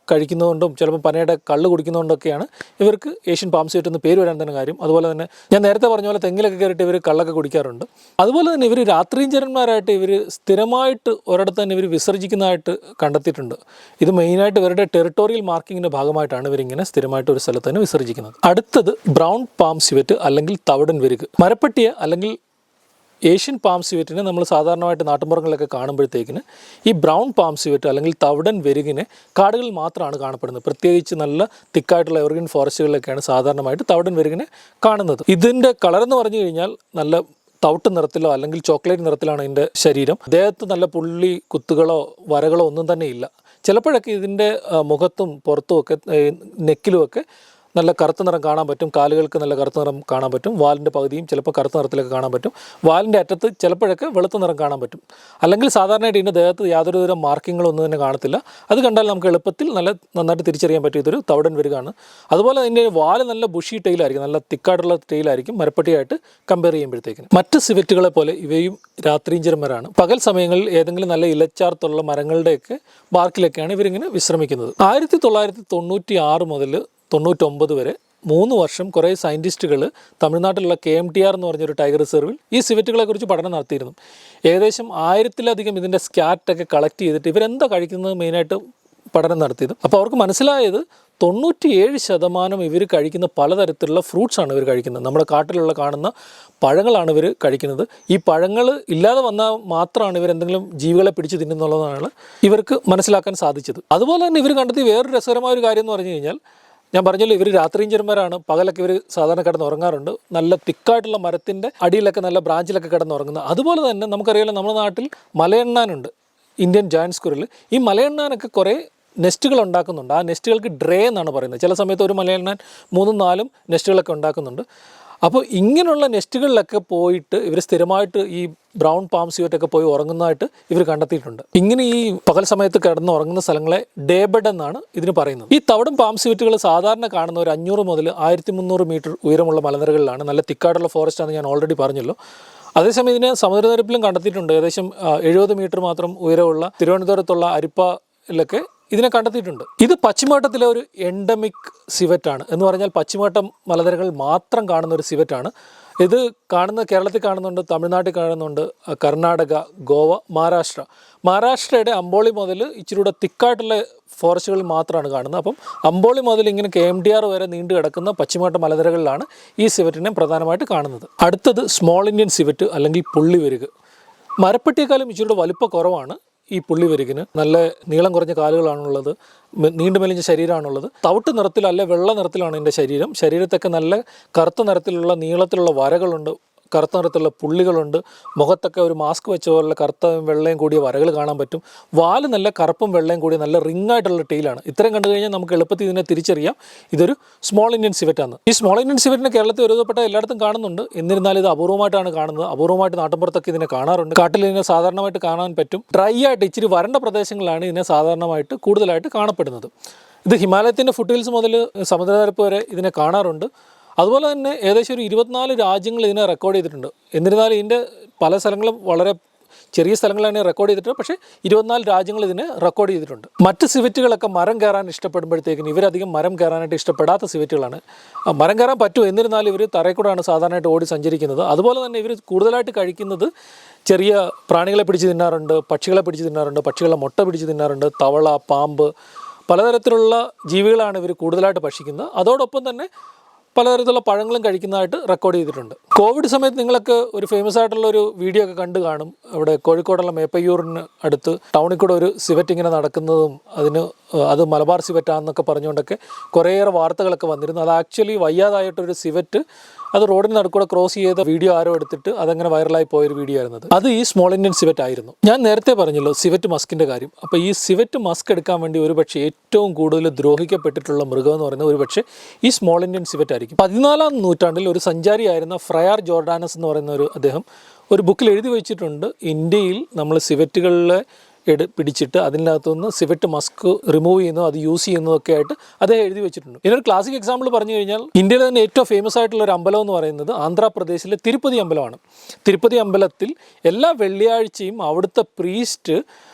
കഴിക്കുന്നതുകൊണ്ടും ചിലപ്പോൾ പനയുടെ കള്ള് കുടിക്കുന്നതുകൊണ്ടൊക്കെയാണ് ഇവർക്ക് ഏഷ്യൻ പാം സിവറ്റ് എന്ന് പേര് വരാൻ തന്നെ കാര്യം. അതുപോലെ തന്നെ ഞാൻ നേരത്തെ പറഞ്ഞ പോലെ തെങ്ങിലൊക്കെ കയറിയിട്ട് ഇവർ കള്ളൊക്കെ കുടിക്കാറുണ്ട്. അതുപോലെ തന്നെ ഇവർ രാത്രിഞ്ചരന്മാരായിട്ട് ഇവർ സ്ഥിരമായിട്ട് ഒരിടത്ത് തന്നെ ഇവർ വിസർജിക്കുന്നതായിട്ട് കണ്ടെത്തിയിട്ടുണ്ട്. ഇത് മെയിനായിട്ട് ഇവരുടെ ടെറിട്ടോറിയൽ മാർക്കിങ്ങിൻ്റെ ഭാഗമായിട്ടാണ് ഇവരിങ്ങനെ സ്ഥിരമായിട്ട് ഒരു സ്ഥലത്ത് തന്നെ വിസർജിക്കുന്നത്. അടുത്തത് ബ്രൗൺ പാം സിവറ്റ് അല്ലെങ്കിൽ തവിടൻ വെരുക്. മരപ്പട്ടിയെ അല്ലെങ്കിൽ ഏഷ്യൻ പാം സിവറ്റിനെ നമ്മൾ സാധാരണമായിട്ട് നാട്ടുമ്പുറങ്ങളിലൊക്കെ കാണുമ്പോഴത്തേക്കിന് ഈ ബ്രൗൺ പാം സിവറ്റ് അല്ലെങ്കിൽ തവിടൻ വെരുകിനെ കാടുകളിൽ മാത്രമാണ് കാണപ്പെടുന്നത്. പ്രത്യേകിച്ച് നല്ല തിക്കായിട്ടുള്ള എവർഗ്രീൻ ഫോറസ്റ്റുകളിലൊക്കെയാണ് സാധാരണമായിട്ട് തവിടൻ വെരുകിനെ കാണുന്നത്. ഇതിൻ്റെ കളറെന്ന് പറഞ്ഞു കഴിഞ്ഞാൽ നല്ല തവിട്ട് നിറത്തിലോ അല്ലെങ്കിൽ ചോക്ലേറ്റ് നിറത്തിലാണ് ഇതിൻ്റെ ശരീരം. ദേഹത്ത് നല്ല പുള്ളി കുത്തുകളോ വരകളോ ഒന്നും തന്നെ ഇല്ല. ചിലപ്പോഴൊക്കെ ഇതിൻ്റെ മുഖത്തും പുറത്തുമൊക്കെ നെക്കിലുമൊക്കെ നല്ല കറുത്ത നിറം കാണാൻ പറ്റും. കാലുകൾക്ക് നല്ല കറുത്ത നിറം കാണാൻ പറ്റും. വാലിൻ്റെ പകുതിയും ചിലപ്പോൾ കറുത്ത നിറത്തിലൊക്കെ കാണാൻ പറ്റും. വാലിൻ്റെ അറ്റത്ത് ചിലപ്പോഴൊക്കെ വെളുത്ത നിറം കാണാൻ പറ്റും. അല്ലെങ്കിൽ സാധാരണയായിട്ട് ഇതിൻ്റെ ദേഹത്ത് യാതൊരു തരം മാർക്കിങ്ങുകളൊന്നും തന്നെ കാണത്തില്ല. അത് കണ്ടാൽ നമുക്ക് എളുപ്പത്തിൽ നന്നായിട്ട് തിരിച്ചറിയാൻ പറ്റിയ ഇതൊരു തവിടൻ വെരുകാണ്. അതുപോലെ അതിൻ്റെ വാല് നല്ല ബുഷി ടെയിലായിരിക്കും, നല്ല തിക്കായിട്ടുള്ള ടെയിലായിരിക്കും മരപ്പട്ടിയായിട്ട് കമ്പയർ ചെയ്യുമ്പോഴത്തേക്കിന്. മറ്റ് സിവറ്റുകളെ പോലെ ഇവയും രാത്രിഞ്ചരന്മാരാണ്. പകൽ സമയങ്ങളിൽ ഏതെങ്കിലും നല്ല ഇലച്ചാർത്തുള്ള മരങ്ങളുടെയൊക്കെ ബാർക്കിലൊക്കെയാണ് ഇവരിങ്ങനെ വിശ്രമിക്കുന്നത്. 1996 മുതൽ 1999 വരെ 3 വർഷം കുറേ സയൻറ്റിസ്റ്റുകൾ തമിഴ്നാട്ടിലുള്ള KMTR എന്ന് പറഞ്ഞൊരു ടൈഗർ റിസർവിൽ ഈ സിവറ്റുകളെക്കുറിച്ച് പഠനം നടത്തിയിരുന്നു. ഏകദേശം 1000-ലധികം ഇതിൻ്റെ സ്കാറ്റൊക്കെ കളക്ട് ചെയ്തിട്ട് ഇവരെന്താ കഴിക്കുന്നത് മെയിനായിട്ട് പഠനം നടത്തിയത്. അപ്പോൾ അവർക്ക് മനസ്സിലായത് 97% ഇവർ കഴിക്കുന്ന പലതരത്തിലുള്ള ഫ്രൂട്ട്സാണ് ഇവർ കഴിക്കുന്നത്. നമ്മുടെ കാട്ടിലുള്ള കാണുന്ന പഴങ്ങളാണ് ഇവർ കഴിക്കുന്നത്. ഈ പഴങ്ങൾ ഇല്ലാതെ വന്നാൽ മാത്രമാണ് ഇവരെന്തെങ്കിലും ജീവികളെ പിടിച്ച് തിന്നുന്നുള്ളതാണ് ഇവർക്ക് മനസ്സിലാക്കാൻ സാധിച്ചത്. അതുപോലെ തന്നെ ഇവർ കണ്ടെത്തി വേറൊരു രസകരമായ ഒരു കാര്യം എന്ന് പറഞ്ഞു കഴിഞ്ഞാൽ, ഞാൻ പറഞ്ഞല്ലോ ഇവർ രാത്രിഞ്ചരന്മാരാണ്, പകലൊക്കെ ഇവർ സാധാരണ കിടന്ന് ഉറങ്ങാറുണ്ട്. നല്ല തിക്കായിട്ടുള്ള മരത്തിൻ്റെ അടിയിലൊക്കെ നല്ല ബ്രാഞ്ചിലൊക്കെ കിടന്ന് ഉറങ്ങുന്നത്. അതുപോലെ തന്നെ നമുക്കറിയാലോ നമ്മുടെ നാട്ടിൽ മലയെണ്ണാനുണ്ട്, ഇന്ത്യൻ ജയൻറ്റ് സ്ക്വിറൽ. ഈ മലയെണ്ണാനൊക്കെ കുറേ നെസ്റ്റുകൾ ഉണ്ടാക്കുന്നുണ്ട്. ആ നെസ്റ്റുകൾക്ക് ഡ്രേ എന്നാണ് പറയുന്നത്. ചില സമയത്ത് ഒരു മലയെണ്ണാൻ 3-4 നെസ്റ്റുകളൊക്കെ ഉണ്ടാക്കുന്നുണ്ട്. അപ്പോൾ ഇങ്ങനെയുള്ള നെസ്റ്റുകളിലൊക്കെ പോയിട്ട് ഇവർ സ്ഥിരമായിട്ട് ഈ ബ്രൗൺ പാം സിവറ്റൊക്കെ പോയി ഉറങ്ങുന്നതായിട്ട് ഇവർ കണ്ടെത്തിയിട്ടുണ്ട്. ഇങ്ങനെ ഈ പകൽ സമയത്ത് കിടന്ന് ഉറങ്ങുന്ന സ്ഥലങ്ങളെ ഡേ ബെഡ് എന്നാണ് ഇതിന് പറയുന്നത്. ഈ തവിടും പാം സിവറ്റുകൾ സാധാരണ കാണുന്ന ഒരു 500 മുതൽ 1300 മീറ്റർ ഉയരമുള്ള മലനിരകളിലാണ്. നല്ല തിക്കായിട്ടുള്ള ഫോറസ്റ്റ് ആണെന്ന് ഞാൻ ഓൾറെഡി പറഞ്ഞല്ലോ. അതേസമയം ഇതിനെ സമുദ്രനിരപ്പിലും കണ്ടെത്തിയിട്ടുണ്ട്. ഏകദേശം 70 മീറ്റർ മാത്രം ഉയരമുള്ള തിരുവനന്തപുരത്തുള്ള അരിപ്പയിലൊക്കെ ഇതിനെ കണ്ടെത്തിയിട്ടുണ്ട്. ഇത് പശ്ചിമഘട്ടത്തിലെ ഒരു എൻഡമിക് സിവറ്റാണ്. എന്ന് പറഞ്ഞാൽ പശ്ചിമഘട്ടം മലനിരകൾ മാത്രം കാണുന്ന ഒരു സിവറ്റാണ്. ഇത് കേരളത്തിൽ കാണുന്നുണ്ട്, തമിഴ്നാട്ടിൽ കാണുന്നുണ്ട്, കർണാടക, ഗോവ, മഹാരാഷ്ട്രയുടെ അമ്പോളി മുതൽ ഇച്ചിരൂടെ തിക്കായിട്ടുള്ള ഫോറസ്റ്റുകളിൽ മാത്രമാണ് കാണുന്നത്. അപ്പം അമ്പോളി മുതൽ ഇങ്ങനെ KMTR വരെ നീണ്ടു കിടക്കുന്ന പശ്ചിമഘട്ട മലനിരകളിലാണ് ഈ സിവറ്റിനെ പ്രധാനമായിട്ട് കാണുന്നത്. അടുത്തത് സ്മോൾ ഇന്ത്യൻ സിവറ്റ് അല്ലെങ്കിൽ പുള്ളിവെരുക്. മരപ്പെട്ടിയേക്കാളും ഇച്ചിരൂടെ വലിപ്പം കുറവാണ് ഈ പുള്ളിവെരുകിന്. നല്ല നീളം കുറഞ്ഞ കാലുകളാണുള്ളത്, നീണ്ടു മെലിഞ്ഞ ശരീരമാണുള്ളത്. തവിട്ട് നിറത്തിൽ അല്ലെ വെള്ള നിറത്തിലാണ് ഇതിൻ്റെ ശരീരത്തൊക്കെ നല്ല കറുത്ത നിറത്തിലുള്ള നീളത്തിലുള്ള വരകളുണ്ട്, കറുത്ത നിറത്തിലുള്ള പുള്ളികളുണ്ട്. മുഖത്തൊക്കെ ഒരു മാസ്ക് വെച്ച പോലുള്ള കറുത്തയും വെള്ളയും കൂടിയ വരകൾ കാണാൻ പറ്റും. വാല് നല്ല കറുപ്പും വെള്ളയും കൂടിയ നല്ല റിംഗ് ആയിട്ടുള്ള ടെയിലാണ്. ഇത്രയും കണ്ടു കഴിഞ്ഞാൽ നമുക്ക് എളുപ്പത്തിൽ ഇതിനെ തിരിച്ചറിയാം ഇതൊരു സ്മോൾ ഇന്ത്യൻ സിവറ്റാണ്. ഈ സ്മോൾ ഇന്ത്യൻ സിവറ്റിനെ കേരളത്തിൽ ഒരുവിധപ്പെട്ട എല്ലായിടത്തും കാണുന്നുണ്ട്. എന്നിരുന്നാലും ഇത് അപൂർവമായിട്ടാണ് കാണുന്നത്. അപൂർവമായിട്ട് നാട്ടിൻപുറത്തൊക്കെ ഇതിനെ കാണാറുണ്ട്. കാട്ടിൽ ഇതിനെ സാധാരണമായിട്ട് കാണാൻ പറ്റും. ഡ്രൈ ആയിട്ട് ഇച്ചിരി വരണ്ട പ്രദേശങ്ങളിലാണ് ഇതിനെ സാധാരണമായിട്ട് കൂടുതലായിട്ട് കാണപ്പെടുന്നത്. ഇത് ഹിമാലയത്തിൻ്റെ ഫുട്ഹിൽസ് മുതൽ സമുദ്രനിരപ്പ് വരെ ഇതിനെ കാണാറുണ്ട്. അതുപോലെ തന്നെ ഏകദേശം ഒരു 24 രാജ്യങ്ങൾ ഇതിനെ റെക്കോർഡ് ചെയ്തിട്ടുണ്ട്. എന്നിരുന്നാലും ഇതിൻ്റെ പല സ്ഥലങ്ങളും വളരെ ചെറിയ സ്ഥലങ്ങളാണ് റെക്കോർഡ് ചെയ്തിട്ടുണ്ട്. പക്ഷേ 24 രാജ്യങ്ങൾ ഇതിനെ റെക്കോർഡ് ചെയ്തിട്ടുണ്ട്. മറ്റ് സിവറ്റുകളൊക്കെ മരം കയറാൻ ഇഷ്ടപ്പെടുമ്പോഴത്തേക്കിന് ഇവരധികം മരം കയറാനായിട്ട് ഇഷ്ടപ്പെടാത്ത സിവറ്റുകളാണ്. മരം കയറാൻ പറ്റും, എന്നിരുന്നാലും ഇവർ തറയിൽ കൂടെയാണ് സാധാരണയായിട്ട് ഓടി സഞ്ചരിക്കുന്നത്. അതുപോലെ തന്നെ ഇവർ കൂടുതലായിട്ട് കഴിക്കുന്നത് ചെറിയ പ്രാണികളെ പിടിച്ച് തിന്നാറുണ്ട്, പക്ഷികളെ പിടിച്ച് തിന്നാറുണ്ട്, പക്ഷികളെ മുട്ട പിടിച്ച് തിന്നാറുണ്ട്, തവള, പാമ്പ്, പലതരത്തിലുള്ള ജീവികളാണ് ഇവർ കൂടുതലായിട്ട് ഭക്ഷിക്കുന്നത്. അതോടൊപ്പം തന്നെ പലതരത്തിലുള്ള പഴങ്ങളും കഴിക്കുന്നതായിട്ട് റെക്കോർഡ് ചെയ്തിട്ടുണ്ട്. കോവിഡ് സമയത്ത് നിങ്ങളൊക്കെ ഒരു ഫേമസ് ആയിട്ടുള്ള ഒരു വീഡിയോ ഒക്കെ കണ്ടു കാണും. അവിടെ കോഴിക്കോടുള്ള മേപ്പയ്യൂരിന് അടുത്ത് ടൗണിൽ കൂടെ ഒരു സിവറ്റ് ഇങ്ങനെ നടക്കുന്നതും അത് മലബാർ സിവറ്റാന്നൊക്കെ പറഞ്ഞുകൊണ്ടൊക്കെ കുറേയേറെ വാർത്തകളൊക്കെ വന്നിരുന്നു. അത് ആക്ച്വലി വയ്യാതായിട്ടൊരു സിവറ്റ് അത് റോഡിന് നടുക്കൂടെ ക്രോസ് ചെയ്ത വീഡിയോ ആരോ എടുത്തിട്ട് അതങ്ങനെ വൈറലായി പോയൊരു വീഡിയോ ആയിരുന്നത്. അത് ഈ സ്മോൾ ഇന്ത്യൻ സിവറ്റ് ആയിരുന്നു. ഞാൻ നേരത്തെ പറഞ്ഞല്ലോ സിവറ്റ് മസ്കിൻ്റെ കാര്യം. അപ്പോൾ ഈ സിവറ്റ് മസ്ക് എടുക്കാൻ വേണ്ടി ഒരുപക്ഷെ ഏറ്റവും കൂടുതൽ ദ്രോഹിക്കപ്പെട്ടിട്ടുള്ള മൃഗം എന്ന് പറയുന്നത് ഒരുപക്ഷെ ഈ സ്മോൾ ഇന്ത്യൻ സിവറ്റ് ആയിരിക്കും. 14-ാം നൂറ്റാണ്ടിൽ ഒരു സഞ്ചാരിയായിരുന്ന ഫ്രയർ ജോർഡാനസ് എന്ന് പറയുന്ന അദ്ദേഹം ഒരു ബുക്കിൽ എഴുതി വെച്ചിട്ടുണ്ട്, ഇന്ത്യയിൽ നമ്മൾ സിവറ്റുകളിലെ പിടിച്ചിട്ട് അതിനകത്തുനിന്ന് സിവറ്റ് മസ്ക് റിമൂവ് ചെയ്യുന്നതും അത് യൂസ് ചെയ്യുന്നതൊക്കെ ആയിട്ട് അദ്ദേഹം എഴുതി വെച്ചിട്ടുണ്ട്. ഇതിനൊരു ക്ലാസിക് എക്സാമ്പിൾ പറഞ്ഞു കഴിഞ്ഞാൽ ഇന്ത്യയിലെ തന്നെ ഏറ്റവും ഫേമസ് ആയിട്ടുള്ള ഒരു അമ്പലം എന്ന് പറയുന്നത് ആന്ധ്രാപ്രദേശിലെ തിരുപ്പതി അമ്പലമാണ്. തിരുപ്പതി അമ്പലത്തിൽ എല്ലാ വെള്ളിയാഴ്ചയും അവിടുത്തെ പ്രീസ്റ്റ്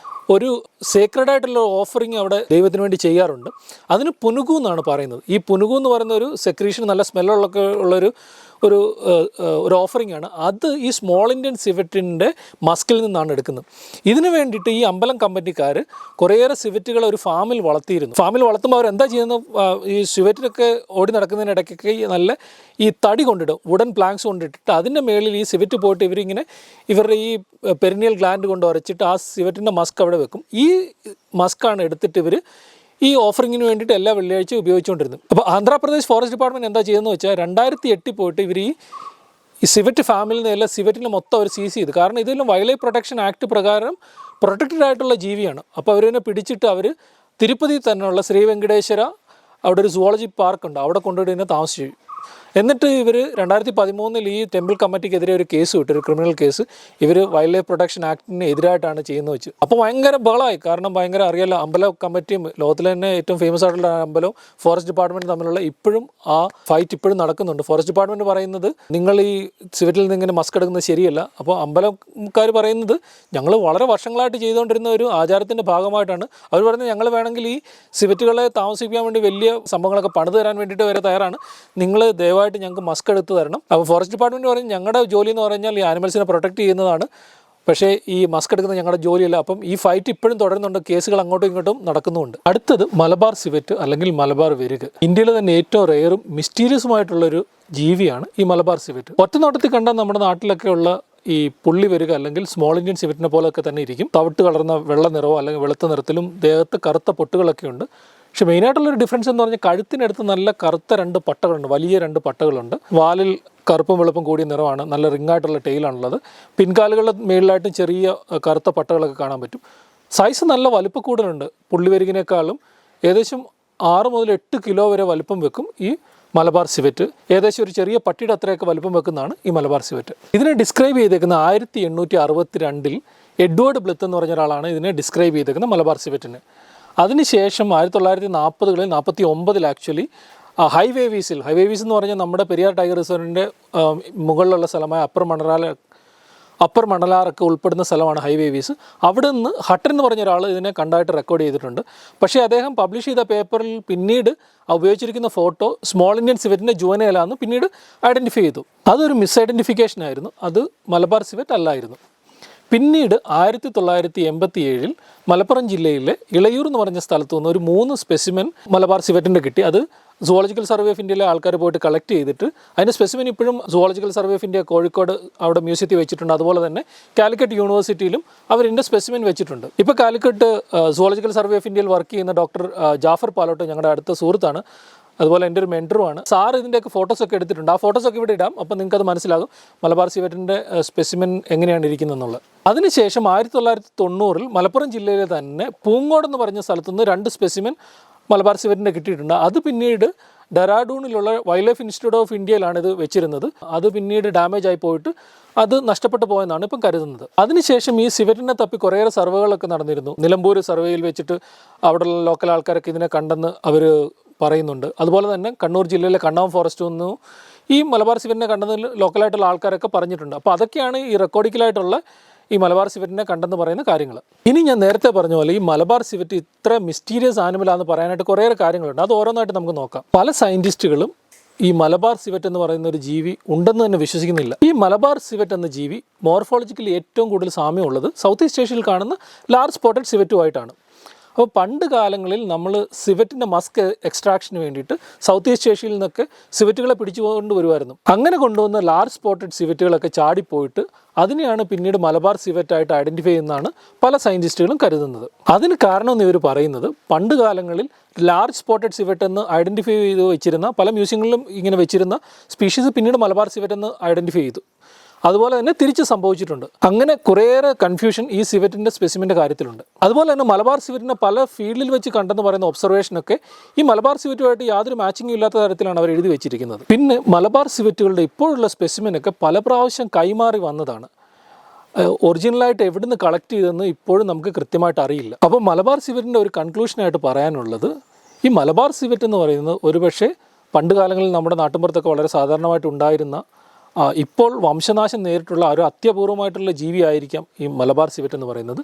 ഒരു സേക്രഡ് ആയിട്ടുള്ള ഓഫറിങ് അവിടെ ദൈവത്തിന് വേണ്ടി ചെയ്യാറുണ്ട്. അതിന് പുനുഗു എന്നാണ് പറയുന്നത്. ഈ പുനുഗു എന്ന് പറയുന്ന ഒരു സെക്രീഷൻ നല്ല സ്മെല്ലൊക്കെ ഉള്ളൊരു ഒരു ഓഫറിംഗ് ആണ്. അത് ഈ സ്മോൾ ഇന്ത്യൻ സിവറ്റിൻ്റെ മസ്കിൽ നിന്നാണ് എടുക്കുന്നത്. ഇതിനു വേണ്ടിയിട്ട് ഈ അമ്പലം കമ്പനിക്കാർ കുറേയേറെ സിവറ്റുകൾ ഒരു ഫാമിൽ വളർത്തിയിരുന്നു. ഫാമിൽ വളർത്തുമ്പോൾ അവർ എന്താ ചെയ്യുന്നത്, ഈ സിവറ്റിനൊക്കെ ഓടി നടക്കുന്നതിനിടയ്ക്കൊക്കെ നല്ല ഈ തടി കൊണ്ടിടും, വുഡൻ പ്ലാങ്ക്സ് കൊണ്ടിട്ടിട്ട് അതിൻ്റെ മേളിൽ ഈ സിവറ്റ് പോയിട്ട് ഇവരുടെ ഈ പെരിനിയൽ ഗ്ലാൻഡ് കൊണ്ട് ഉരച്ചിട്ട് ആ സിവറ്റിൻ്റെ മസ്ക് അവിടെ വെക്കും. ഈ മസ്കാണ് എടുത്തിട്ട് ഇവർ ഈ ഓഫറിങ്ങിന് വേണ്ടിയിട്ട് എല്ലാ വെള്ളിയാഴ്ചയും ഉപയോഗിച്ചുകൊണ്ടിരുന്നത്. അപ്പോൾ ആന്ധ്രാപ്രദേശ് ഫോറസ്റ്റ് ഡിപ്പാർട്ട്മെൻറ്റ് എന്താ ചെയ്യുന്നത് വെച്ചാൽ 2008 പോയിട്ട് ഇവർ ഈ സിവറ്റ് ഫാമിൽ നിന്നെല്ലാം സിവറ്റിനെ മൊത്തം അവർ സീസ് ചെയ്തു. കാരണം ഇതെല്ലാം വൈൽഡ് ലൈഫ് പ്രൊട്ടക്ഷൻ ആക്ട് പ്രകാരം പ്രൊട്ടക്റ്റഡ് ആയിട്ടുള്ള ജീവിയാണ്. അപ്പോൾ അവരിനെ പിടിച്ചിട്ട് അവർ തിരുപ്പതി തന്നെയുള്ള ശ്രീ വെങ്കടേശ്വര അവിടെ ഒരു സുവോളജി പാർക്ക് ഉണ്ട്, അവിടെ കൊണ്ടുപോയി ഇതിനെ എന്നിട്ട് ഇവർ 2013 ഈ ടെമ്പിൾ കമ്മിറ്റിക്കെതിരെ ഒരു കേസ് വിട്ടു, ഒരു ക്രിമിനൽ കേസ്. ഇവർ വൈൽഡ് ലൈഫ് പ്രൊട്ടക്ഷൻ ആക്ടിന് എതിരായിട്ടാണ് ചെയ്യുന്നത് വെച്ച്. അപ്പോൾ ഭയങ്കര ബഹളമായി. കാരണം ഭയങ്കര അറിയാലോ, അമ്പലം കമ്മിറ്റിയും ലോകത്തിലെ തന്നെ ഏറ്റവും ഫേമസ് ആയിട്ടുള്ള അമ്പലവും ഫോറസ്റ്റ് ഡിപ്പാർട്ട്മെൻറ്റ് തമ്മിലുള്ള ഇപ്പോഴും ആ ഫൈറ്റ് ഇപ്പോഴും നടക്കുന്നുണ്ട്. ഫോറസ്റ്റ് ഡിപ്പാർട്ട്മെൻറ്റ് പറയുന്നത് നിങ്ങൾ ഈ സിവറ്റിൽ നിന്ന് ഇങ്ങനെ മസ്ക് എടുക്കുന്നത് ശരിയല്ല. അപ്പോൾ അമ്പലക്കാർ പറയുന്നത് ഞങ്ങൾ വളരെ വർഷങ്ങളായിട്ട് ചെയ്തുകൊണ്ടിരുന്ന ഒരു ആചാരത്തിൻ്റെ ഭാഗമായിട്ടാണ്. അവർ പറയുന്നത് ഞങ്ങൾ വേണമെങ്കിൽ ഈ സിവറ്റുകളെ താമസിപ്പിക്കാൻ വേണ്ടി വലിയ സംഭവങ്ങളൊക്കെ പണിത് തരാൻ വേണ്ടിയിട്ട് വരെ തയ്യാറാണ്, നിങ്ങൾ ദയവായിട്ട് ഞങ്ങൾക്ക് മസ്ക് എടുത്ത് തരണം. അപ്പോൾ ഫോറസ്റ്റ് ഡിപ്പാർട്ട്മെൻറ്റ് പറയും ഞങ്ങളുടെ ജോലി എന്ന് പറഞ്ഞാൽ ഈ ആനിമൽസിനെ പ്രൊട്ടക്ട് ചെയ്യുന്നതാണ്, പക്ഷേ ഈ മസ്ക് എടുക്കുന്നത് ഞങ്ങളുടെ ജോലിയല്ല. അപ്പം ഈ ഫൈറ്റ് ഇപ്പോഴും തുടരുന്നുണ്ട്, കേസുകൾ അങ്ങോട്ടും ഇങ്ങോട്ടും നടക്കുന്നുമുണ്ട്. അടുത്തത് മലബാർ സിവറ്റ് അല്ലെങ്കിൽ മലബാർ വെരുക്. ഇന്ത്യയിലെ തന്നെ ഏറ്റവും റെയറും മിസ്റ്റീരിയസുമായിട്ടുള്ളൊരു ജീവിയാണ് ഈ മലബാർ സിവറ്റ്. ഒറ്റ നോട്ടത്തിൽ കണ്ടാൽ നമ്മുടെ നാട്ടിലൊക്കെ ഉള്ള ഈ പുള്ളി വരിക അല്ലെങ്കിൽ സ്മോൾ ഇന്ത്യൻ സിവറ്റിനെ പോലെയൊക്കെ തന്നെ ഇരിക്കും. തവിട്ട് കളർന്ന വെള്ള നിറമോ അല്ലെങ്കിൽ വെളുത്ത നിറത്തിലും ദേഹത്ത് കറുത്ത പൊട്ടുകളൊക്കെ ഉണ്ട്. പക്ഷെ മെയിനായിട്ടുള്ളൊരു ഡിഫറൻസ് എന്ന് പറഞ്ഞാൽ കഴുത്തിനടുത്ത് നല്ല കറുത്ത 2 പട്ടകളുണ്ട്, വലിയ 2 പട്ടകളുണ്ട്. വാലിൽ കറുപ്പും വെളുപ്പും കൂടിയ നിറമാണ്, നല്ല റിങ്ങായിട്ടുള്ള ടെയിലാണുള്ളത്. പിൻകാലുകളുടെ മേളിലായിട്ടും ചെറിയ കറുത്ത പട്ടകളൊക്കെ കാണാൻ പറ്റും. സൈസ് നല്ല വലിപ്പക്കൂടുതലുണ്ട്. പുള്ളിവരികിനേക്കാളും ഏകദേശം 6 മുതൽ 8 കിലോ വരെ വലിപ്പം വെക്കും ഈ മലബാർ സിവറ്റ്. ഏകദേശം ഒരു ചെറിയ പട്ടിയുടെ അത്രയൊക്കെ വലിപ്പം വെക്കുന്നതാണ് ഈ മലബാർ സിവറ്റ്. ഇതിനെ ഡിസ്ക്രൈബ് ചെയ്തേക്കുന്ന 1862 എഡ്വേർഡ് ബ്ലിത്ത് എന്ന് പറഞ്ഞ ഒരാളാണ് ഇതിനെ ഡിസ്ക്രൈബ് ചെയ്തേക്കുന്നത് മലബാർ സിവറ്റിന്. അതിനുശേഷം 1940-കളിൽ 49 ആക്ച്വലി ഹൈവേവീസ് എന്ന് പറഞ്ഞാൽ നമ്മുടെ പെരിയാർ ടൈഗർ റിസർവിൻ്റെ മുകളിലുള്ള സ്ഥലമായ അപ്പർ മണലാറൊക്കെ ഉൾപ്പെടുന്ന സ്ഥലമാണ് ഹൈവേവീസ്. അവിടെ നിന്ന് ഹട്ടൻ എന്ന് പറഞ്ഞ ഒരാൾ ഇതിനെ കണ്ടായിട്ട് റെക്കോർഡ് ചെയ്തിട്ടുണ്ട്. പക്ഷേ അദ്ദേഹം പബ്ലിഷ് ചെയ്ത പേപ്പറിൽ പിന്നീട് ഉപയോഗിച്ചിരിക്കുന്ന ഫോട്ടോ സ്മോൾ ഇന്ത്യൻ സിവറ്റിൻ്റെ ജുവനൈലാണെന്ന് പിന്നീട് ഐഡൻറ്റിഫൈ ചെയ്തു. അതൊരു മിസ് ഐഡൻറ്റിഫിക്കേഷൻ ആയിരുന്നു, അത് മലബാർ സിവറ്റ് അല്ലായിരുന്നു. പിന്നീട് 1987 മലപ്പുറം ജില്ലയിലെ ഇളയൂർ എന്ന് പറഞ്ഞ സ്ഥലത്തു നിന്ന് ഒരു 3 സ്പെസിമെൻ മലബാർ സിവറ്റിൻ്റെ കിട്ടി. അത് സുവോളജിക്കൽ സർവേ ഓഫ് ഇന്ത്യയിലെ ആൾക്കാർ പോയിട്ട് കളക്ട് ചെയ്തിട്ട് അതിൻ്റെ സ്പെസിമെൻ ഇപ്പോഴും zoological survey of India Kozhikode അവിടെ മ്യൂസിയത്തിൽ വെച്ചിട്ടുണ്ട്. അതുപോലെ തന്നെ കാലിക്കറ്റ് യൂണിവേഴ്സിറ്റിയിലും അവർ ഇതിൻ്റെ സ്പെസിമെൻ വെച്ചിട്ടുണ്ട്. ഇപ്പോൾ കാലിക്കറ്റ് സുവോളജിക്കൽ സർവേ ഓഫ് ഇന്ത്യയിൽ വർക്ക് ചെയ്യുന്ന ഡോക്ടർ ജാഫർ പാലോട്ട് ഞങ്ങളുടെ അടുത്ത സുഹൃത്താണ്, അതുപോലെ എൻ്റെ ഒരു മെൻറ്ററുമാണ്. സാർ ഇതിൻ്റെയൊക്കെ ഫോട്ടോസൊക്കെ എടുത്തിട്ടുണ്ട്. ആ ഫോട്ടോസൊക്കെ ഇവിടെ ഇടാം, അപ്പോൾ നിങ്ങൾക്കത് മനസ്സിലാകും മലബാർ സിവറ്റിൻ്റെ സ്പെസിമെൻ എങ്ങനെയാണ് ഇരിക്കുന്നതെന്നുള്ളത്. അതിനുശേഷം 1990 മലപ്പുറം ജില്ലയിലെ തന്നെ പൂങ്ങോട് എന്ന് പറഞ്ഞ സ്ഥലത്തുനിന്ന് 2 സ്പെസിമെൻ മലബാർ സിവറ്റിൻ്റെ കിട്ടിയിട്ടുണ്ട്. അത് പിന്നീട് ഡെറാഡൂണിലുള്ള വൈൽഡ് ലൈഫ് ഇൻസ്റ്റിറ്റ്യൂട്ട് ഓഫ് ഇന്ത്യയിലാണ് ഇത് വെച്ചിരുന്നത്. അത് പിന്നീട് ഡാമേജ് ആയി പോയിട്ട് അത് നഷ്ടപ്പെട്ടു പോയെന്നാണ് ഇപ്പം കരുതുന്നത്. അതിനുശേഷം ഈ സിവറ്റിനെ തപ്പി കുറേയേറെ സർവേകളൊക്കെ നടന്നിരുന്നു. നിലമ്പൂർ സർവേയിൽ വെച്ചിട്ട് അവിടെയുള്ള ലോക്കൽ ആൾക്കാരൊക്കെ ഇതിനെ കണ്ടെന്ന് അവർ പറയുന്നുണ്ട്. അതുപോലെ തന്നെ കണ്ണൂർ ജില്ലയിലെ കണ്ണാം ഫോറസ്റ്റ് നിന്നു ഈ മലബാർ സിവറ്റിനെ കണ്ടെന്ന് ലോക്കലായിട്ടുള്ള ആൾക്കാരൊക്കെ പറഞ്ഞിട്ടുണ്ട്. അപ്പോൾ അതൊക്കെയാണ് ഈ റെക്കോർഡിക്കലായിട്ടുള്ള ഈ മലബാർ സിവറ്റിനെ കണ്ടെന്ന് പറയുന്ന കാര്യങ്ങൾ. ഇനി ഞാൻ നേരത്തെ പറഞ്ഞ പോലെ ഈ മലബാർ സിവറ്റ് ഇത്ര മിസ്റ്റീരിയസ് ആനിമലാണെന്ന് പറയാനായിട്ട് കുറേയേറെ കാര്യങ്ങളുണ്ട്. അത് ഓരോന്നായിട്ട് നമുക്ക് നോക്കാം. പല സയൻറ്റിസ്റ്റുകളും ഈ മലബാർ സിവറ്റ് എന്ന് പറയുന്ന ഒരു ജീവി ഉണ്ടെന്ന് തന്നെ വിശ്വസിക്കുന്നില്ല. ഈ മലബാർ സിവറ്റ് എന്ന ജീവി മോർഫോളജിക്കലി ഏറ്റവും കൂടുതൽ സാമ്യമുള്ളത് സൗത്ത് ഈസ്റ്റ് ഏഷ്യയിൽ കാണുന്ന ലാർജ് സ്പോട്ടഡ് സിവറ്റുമായിട്ടാണ്. അപ്പോൾ പണ്ട് കാലങ്ങളിൽ നമ്മൾ സിവറ്റിൻ്റെ മസ്ക് എക്സ്ട്രാക്ഷന് വേണ്ടിയിട്ട് സൗത്ത് ഈസ്റ്റ് ഏഷ്യയിൽ നിന്നൊക്കെ സിവറ്റുകളെ പിടിച്ചുകൊണ്ട് വരുമായിരുന്നു. അങ്ങനെ കൊണ്ടുവന്ന ലാർജ് സ്പോട്ടഡ് സിവറ്റുകളൊക്കെ ചാടിപ്പോയിട്ട് അതിനെയാണ് പിന്നീട് മലബാർ സിവറ്റായിട്ട് ഐഡൻറ്റിഫൈ ചെയ്യുന്നതാണ് പല സയൻറ്റിസ്റ്റുകളും കരുതുന്നത്. അതിന് കാരണമെന്ന് ഇവർ പറയുന്നത് പണ്ട് കാലങ്ങളിൽ ലാർജ് സ്പോട്ടഡ് സിവറ്റ് എന്ന് ഐഡൻറ്റിഫൈ ചെയ്ത് വെച്ചിരുന്ന പല മ്യൂസിയങ്ങളിലും ഇങ്ങനെ വെച്ചിരുന്ന സ്പീഷീസ് പിന്നീട് മലബാർ സിവറ്റ് എന്ന് ഐഡൻറ്റിഫൈ ചെയ്തു. അതുപോലെ തന്നെ തിരിച്ച് സംഭവിച്ചിട്ടുണ്ട്. അങ്ങനെ കുറേയേറെ കൺഫ്യൂഷൻ ഈ സിവറ്റിൻ്റെ സ്പെസിമെൻ്റെ കാര്യത്തിലുണ്ട്. അതുപോലെ തന്നെ മലബാർ സിവറ്റിനെ പല ഫീൽഡിൽ വെച്ച് കണ്ടെന്ന് പറയുന്ന ഒബ്സർവേഷനൊക്കെ ഈ മലബാർ സിവറ്റുമായിട്ട് യാതൊരു മാച്ചിങ്ങും ഇല്ലാത്ത തരത്തിലാണ് അവർ എഴുതി വെച്ചിരിക്കുന്നത്. പിന്നെ മലബാർ സിവറ്റുകളുടെ ഇപ്പോഴുള്ള സ്പെസിമെനൊക്കെ പല പ്രാവശ്യം കൈമാറി വന്നതാണ്. ഒറിജിനലായിട്ട് എവിടെ നിന്ന് കളക്ട് ചെയ്തതെന്ന് ഇപ്പോഴും നമുക്ക് കൃത്യമായിട്ട് അറിയില്ല. അപ്പോൾ മലബാർ സിവറ്റിൻ്റെ ഒരു കൺക്ലൂഷനായിട്ട് പറയാനുള്ളത് ഈ മലബാർ സിവറ്റ് എന്ന് പറയുന്നത് ഒരുപക്ഷെ പണ്ട് കാലങ്ങളിൽ നമ്മുടെ നാട്ടിൻപുറത്തൊക്കെ വളരെ സാധാരണമായിട്ട് ഉണ്ടായിരുന്ന ഇപ്പോൾ വംശനാശം നേരിട്ടുള്ള ഒരു അത്യപൂർവമായിട്ടുള്ള ജീവിയായിരിക്കാം ഈ മലബാർ സിവറ്റ് എന്ന് പറയുന്നത്.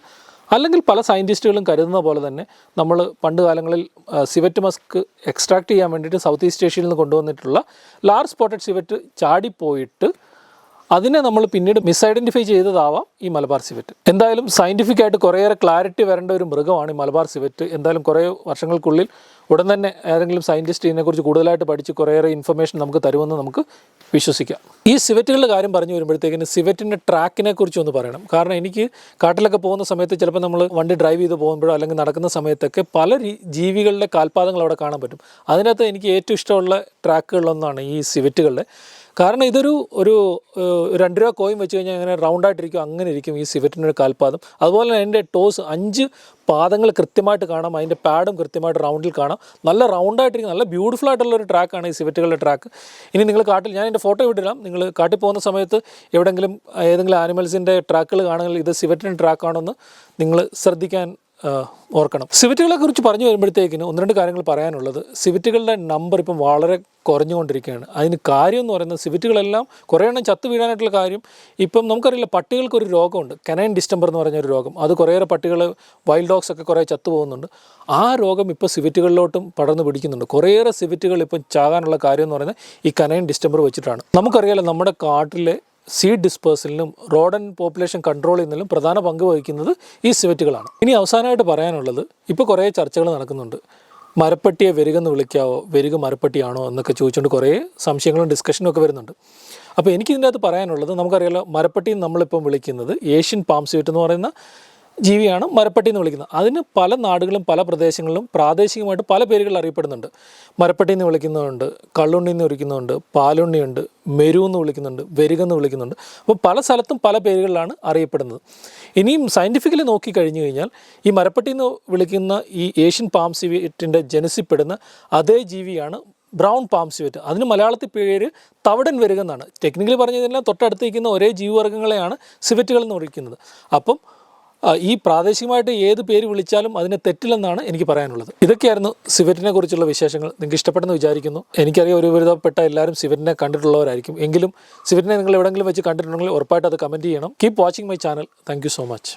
അല്ലെങ്കിൽ പല സയൻറ്റിസ്റ്റുകളും കരുതുന്ന പോലെ തന്നെ നമ്മൾ പണ്ട് കാലങ്ങളിൽ സിവറ്റ് മസ്ക് എക്സ്ട്രാക്ട് ചെയ്യാൻ വേണ്ടിയിട്ട് സൗത്ത് ഈസ്റ്റ് ഏഷ്യയിൽ നിന്ന് കൊണ്ടുവന്നിട്ടുള്ള ലാർജ് സ്പോട്ടഡ് സിവറ്റ് ചാടിപ്പോയിട്ട് അതിനെ നമ്മൾ പിന്നീട് മിസ് ഐഡൻറ്റിഫൈ ചെയ്തതാവാം ഈ മലബാർ സിവറ്റ്. എന്തായാലും സയൻറ്റിഫിക് ആയിട്ട് കുറേയേറെ ക്ലാരിറ്റി വരേണ്ട ഒരു മൃഗമാണ് ഈ മലബാർ സിവറ്റ്. എന്തായാലും കുറേ വർഷങ്ങൾക്കുള്ളിൽ ഉടൻ തന്നെ ഏതെങ്കിലും സയൻറ്റിസ്റ്റ് ഇതിനെക്കുറിച്ച് കൂടുതലായിട്ട് പഠിച്ച് കുറേയേറെ ഇൻഫർമേഷൻ നമുക്ക് തരുമെന്ന് നമുക്ക് വിശ്വസിക്കാം. ഈ സിവറ്റുകളുടെ കാര്യം പറഞ്ഞു വരുമ്പോഴത്തേക്കിന് സിവറ്റിൻ്റെ ട്രാക്കിനെ കുറിച്ച് ഒന്ന് പറയണം. കാരണം എനിക്ക് കാട്ടിലൊക്കെ പോകുന്ന സമയത്ത് ചിലപ്പോൾ നമ്മൾ വണ്ടി ഡ്രൈവ് ചെയ്ത് പോകുമ്പോഴോ അല്ലെങ്കിൽ നടക്കുന്ന സമയത്തൊക്കെ പല ജീവികളുടെ കാൽപാദങ്ങൾ അവിടെ കാണാൻ പറ്റും. അതിനകത്ത് എനിക്ക് ഏറ്റവും ഇഷ്ടമുള്ള ട്രാക്കുകളിലൊന്നാണ് ഈ സിവറ്റുകളുടെ. കാരണം ഇതൊരു ഒരു 2 രൂപ കോയിൻ വെച്ച് കഴിഞ്ഞാൽ അങ്ങനെ റൗണ്ടായിട്ടിരിക്കും, അങ്ങനെ ഇരിക്കും ഈ സിവറ്റിൻ്റെ ഒരു കാൽപാദം. അതുപോലെ തന്നെ അതിൻ്റെ ടോസ് 5 പാദങ്ങൾ കൃത്യമായിട്ട് കാണാം, അതിൻ്റെ പാഡും കൃത്യമായിട്ട് റൗണ്ടിൽ കാണാം. നല്ല റൗണ്ടായിട്ടിരിക്കും, നല്ല ബ്യൂട്ടിഫുൾ ആയിട്ടുള്ളൊരു ട്രാക്കാണ് ഈ സിവറ്റുകളുടെ ട്രാക്ക്. ഇനി നിങ്ങൾ കാട്ടിൽ, ഞാൻ എൻ്റെ ഫോട്ടോ വിട്ടിടാം, നിങ്ങൾ കാട്ടിൽ പോകുന്ന സമയത്ത് എവിടെയെങ്കിലും ഏതെങ്കിലും ആനിമൽസിൻ്റെ ട്രാക്കുകൾ കാണുമെങ്കിൽ ഇത് സിവറ്റിൻ്റെ ട്രാക്കാണെന്ന് നിങ്ങൾ ശ്രദ്ധിക്കാൻ ഓർക്കണം. സിവറ്റുകളെ കുറിച്ച് പറഞ്ഞു വരുമ്പോഴത്തേക്കിന് 1-2 കാര്യങ്ങൾ പറയാനുള്ളത്. സിവറ്റുകളുടെ നമ്പർ ഇപ്പം വളരെ കുറഞ്ഞുകൊണ്ടിരിക്കുകയാണ്. അതിന് കാര്യം എന്ന് പറയുന്നത് സിവറ്റുകളെല്ലാം കുറേ എണ്ണം ചത്തു വീഴാനായിട്ടുള്ള കാര്യം, ഇപ്പം നമുക്കറിയില്ല, പട്ടികൾക്കൊരു രോഗമുണ്ട്, കനൈൻ ഡിസ്റ്റംബർ എന്ന് പറഞ്ഞൊരു രോഗം. അത് കുറേയേറെ പട്ടികൾ, വൈൽഡ് ഡോഗ്സ് ഒക്കെ കുറേ ചത്തു പോകുന്നുണ്ട്. ആ രോഗം ഇപ്പോൾ സിവറ്റുകളിലോട്ടും പടർന്നു പിടിക്കുന്നുണ്ട്. കുറേയേറെ സിവറ്റുകൾ ഇപ്പം ചാകാനുള്ള കാര്യം എന്ന് പറയുന്നത് ഈ കനൈൻ ഡിസ്റ്റംബർ വെച്ചിട്ടാണ്. നമുക്കറിയാലോ, നമ്മുടെ കാട്ടിലെ സീഡ് ഡിസ്പേഴ്സലിനും റോഡൻ പോപ്പുലേഷൻ കൺട്രോൾ ചെയ്യുന്നതിലും പ്രധാന പങ്ക് വഹിക്കുന്നത് ഈ സിവറ്റുകളാണ്. ഇനി അവസാനമായിട്ട് പറയാനുള്ളത്, ഇപ്പോൾ കുറേ ചർച്ചകൾ നടക്കുന്നുണ്ട്. മരപ്പട്ടിയെ വെരുകെന്ന് വിളിക്കാവോ, വെരുക് മരപ്പട്ടിയാണോ എന്നൊക്കെ ചോദിച്ചുകൊണ്ട് കുറേ സംശയങ്ങളും ഡിസ്കഷനും ഒക്കെ വരുന്നുണ്ട്. അപ്പോൾ എനിക്കിതിൻ്റെ അകത്ത് പറയാനുള്ളത്, നമുക്കറിയാലോ, മരപ്പട്ടി നമ്മളിപ്പം വിളിക്കുന്നത് ഏഷ്യൻ പാം സിവറ്റ് എന്ന് പറയുന്ന ജീവിയാണ് മരപ്പട്ടി എന്ന് വിളിക്കുന്നത്. അതിന് പല നാടുകളും പല പ്രദേശങ്ങളിലും പ്രാദേശികമായിട്ട് പല പേരുകൾ അറിയപ്പെടുന്നുണ്ട്. മരപ്പട്ടി എന്ന് വിളിക്കുന്നുണ്ട്, കള്ളുണ്ണി എന്ന് വിളിക്കുന്നുണ്ട്, പാലുണ്ണിയുണ്ട്, മെരു എന്ന് വിളിക്കുന്നുണ്ട്, വെരുകെന്ന് വിളിക്കുന്നുണ്ട്. അപ്പോൾ പല സ്ഥലത്തും പല പേരുകളിലാണ് അറിയപ്പെടുന്നത്. ഇനിയും സയൻറ്റിഫിക്കലി നോക്കിക്കഴിഞ്ഞു കഴിഞ്ഞാൽ ഈ മരപ്പട്ടി എന്ന് വിളിക്കുന്ന ഈ ഏഷ്യൻ പാം സിവറ്റിൻ്റെ ജനസിൽപ്പെടുന്ന അതേ ജീവിയാണ് ബ്രൗൺ പാം സിവറ്റ്. അതിന് മലയാളത്തിൽ പേര് തവിടൻ വെരുകെന്നാണ്. ടെക്നിക്കലി പറഞ്ഞതിനെല്ലാം തൊട്ടടുത്ത് നിൽക്കുന്ന ഒരേ ജീവിവർഗ്ഗങ്ങളെയാണ് സിവറ്റുകൾ എന്ന് വിളിക്കുന്നത്. അപ്പം ഈ പ്രാദേശികമായിട്ട് ഏത് പേര് വിളിച്ചാലും അതിന് തെറ്റില്ലെന്നാണ് എനിക്ക് പറയാനുള്ളത്. ഇതൊക്കെയായിരുന്നു സിവറ്റിനെ കുറിച്ചുള്ള വിശേഷങ്ങൾ. നിങ്ങൾക്ക് ഇഷ്ടപ്പെട്ടെന്ന് വിചാരിക്കുന്നു. എനിക്കറിയാം ഒരുവിധപ്പെട്ട എല്ലാവരും സിവറ്റിനെ കണ്ടിട്ടുള്ളവരായിരിക്കും. എങ്കിലും സിവറ്റിനെ നിങ്ങൾ എവിടെയെങ്കിലും വെച്ച് കണ്ടിട്ടുണ്ടെങ്കിൽ ഉറപ്പായിട്ട് അത് കമൻറ്റ് ചെയ്യണം. Keep watching my channel. Thank you so much.